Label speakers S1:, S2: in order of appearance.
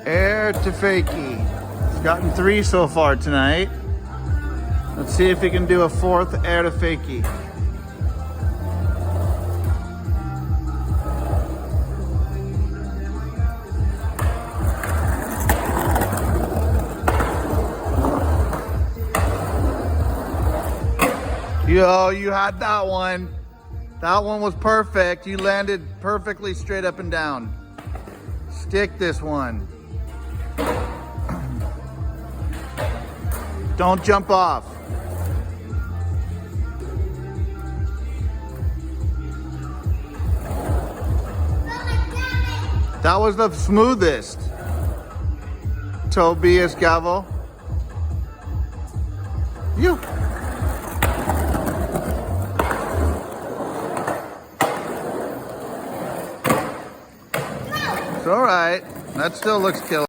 S1: Air to fakie. He's gotten 3 so far tonight. Let's see if he can do a 4th air to fakie. Yo, you had that one. That one was perfect. You landed perfectly straight up and down. Stick this one. Don't jump off. That was the smoothest. Tobias Gavo. You. It's all right. That still looks killer.